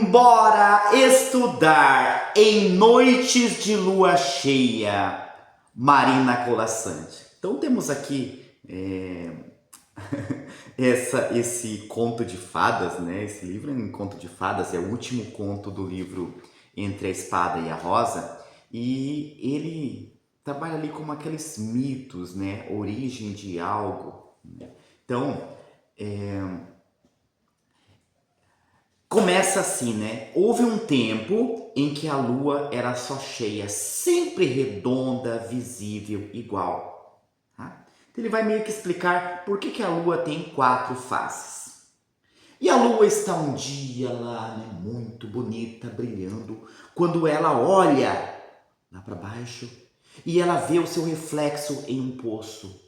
Bora estudar em noites de lua cheia, Marina Colasanti. Então temos aqui esse conto de fadas, né? Esse livro é um conto de fadas, é o último conto do livro Entre a Espada e a Rosa, e ele trabalha ali como aqueles mitos, né? Origem de algo, né? Então, começa assim, né? Houve um tempo em que a lua era só cheia, sempre redonda, visível, igual. Tá? Então ele vai meio que explicar por que a lua tem 4 faces. E a lua está um dia lá, né, muito bonita, brilhando, quando ela olha lá para baixo e ela vê o seu reflexo em um poço.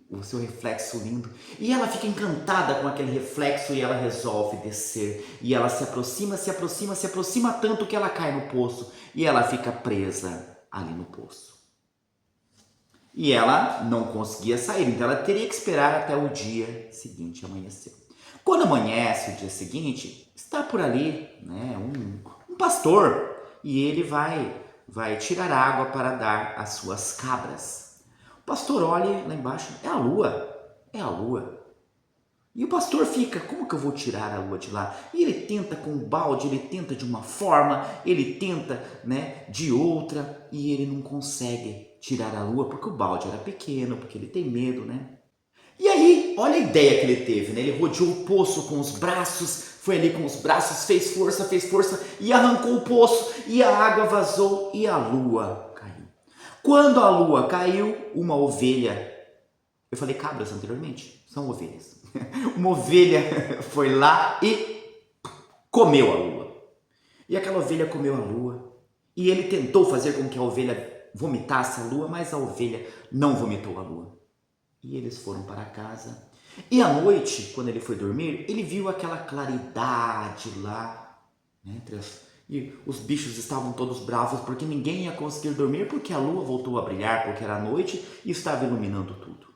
O seu reflexo lindo. E ela fica encantada com aquele reflexo e ela resolve descer. E ela se aproxima, se aproxima, se aproxima tanto que ela cai no poço. E ela fica presa ali no poço. E ela não conseguia sair, então ela teria que esperar até o dia seguinte amanhecer. Quando amanhece o dia seguinte, está por ali, né, um pastor. E ele vai tirar água para dar às suas cabras. O pastor olha lá embaixo, é a lua, é a lua. E o pastor fica, como que eu vou tirar a lua de lá? E ele tenta com o balde, ele tenta de uma forma, ele tenta, né, de outra, e ele não consegue tirar a lua porque o balde era pequeno, porque ele tem medo, né? E aí, olha a ideia que ele teve, né? Ele rodeou o poço com os braços, foi ali com os braços, fez força e arrancou o poço, e a água vazou e a lua caiu. Quando a lua caiu, uma ovelha, eu falei cabras anteriormente, são ovelhas. Uma ovelha foi lá e comeu a lua. E aquela ovelha comeu a lua. E ele tentou fazer com que a ovelha vomitasse a lua, mas a ovelha não vomitou a lua. E eles foram para casa. E à noite, quando ele foi dormir, ele viu aquela claridade lá, né, e os bichos estavam todos bravos porque ninguém ia conseguir dormir porque a lua voltou a brilhar, porque era noite e estava iluminando tudo.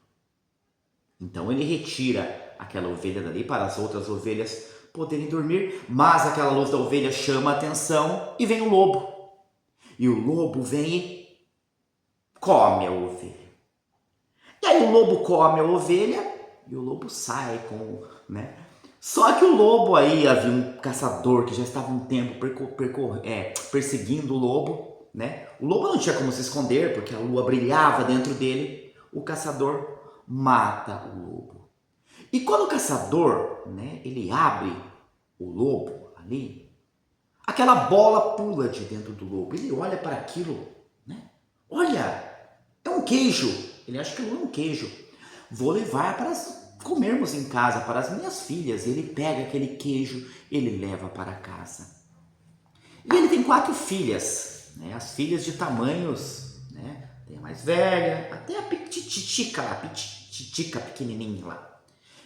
Então ele retira aquela ovelha dali para as outras ovelhas poderem dormir, mas aquela luz da ovelha chama a atenção e vem o lobo. E o lobo vem e come a ovelha. E aí o lobo come a ovelha e o lobo sai com, né? Só que o lobo aí, havia um caçador que já estava um tempo perseguindo o lobo, né? O lobo não tinha como se esconder porque a lua brilhava dentro dele. O caçador mata o lobo. E quando o caçador, né, ele abre o lobo ali, aquela bola pula de dentro do lobo. Ele olha para aquilo, né? Olha, é um queijo. Ele acha que aquilo é um queijo. Vou levar para comermos em casa, para as minhas filhas. Ele pega aquele queijo, ele leva para casa. E ele tem 4 filhas, né? As filhas de tamanhos, né? Tem a mais velha, até a pititica lá, pititica pequenininha lá.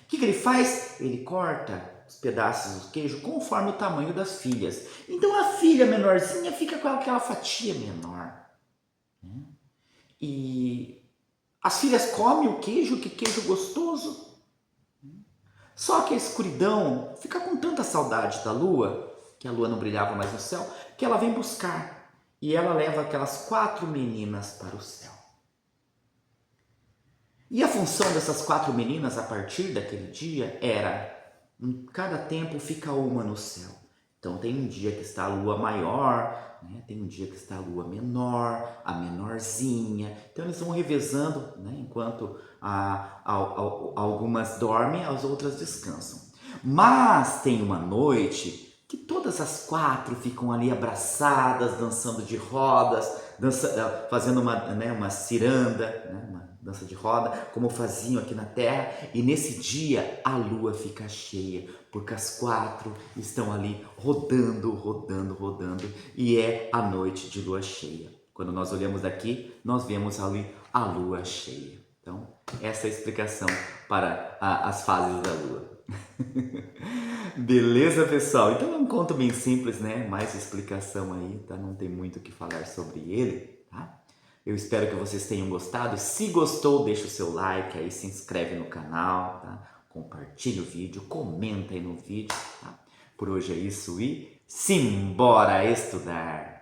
O que ele faz? Ele corta os pedaços do queijo conforme o tamanho das filhas. Então a filha menorzinha fica com aquela fatia menor. Né? E as filhas comem o queijo, que queijo gostoso. Só que a escuridão fica com tanta saudade da lua, que a lua não brilhava mais no céu, que ela vem buscar. E ela leva aquelas 4 meninas para o céu. E a função dessas 4 meninas a partir daquele dia era, em cada tempo fica uma no céu. Então tem um dia que está a lua maior, né? Tem um dia que está a lua menor, a menorzinha. Então eles vão revezando, né? Enquanto algumas dormem, as outras descansam. Mas tem uma noite que todas as 4 ficam ali abraçadas, dançando de rodas, fazendo uma ciranda, né? Uma dança de roda, como faziam aqui na Terra, e nesse dia a lua fica cheia, porque as 4 estão ali rodando, e é a noite de lua cheia. Quando nós olhamos daqui, nós vemos ali a lua cheia. Então, essa é a explicação para as fases da lua. Beleza, pessoal? Então é um conto bem simples, né? Mais explicação aí, tá? Não tem muito o que falar sobre ele, tá? Eu espero que vocês tenham gostado. Se gostou, deixa o seu like aí, se inscreve no canal, tá? Compartilha o vídeo, comenta aí no vídeo, tá? Por hoje é isso e simbora estudar!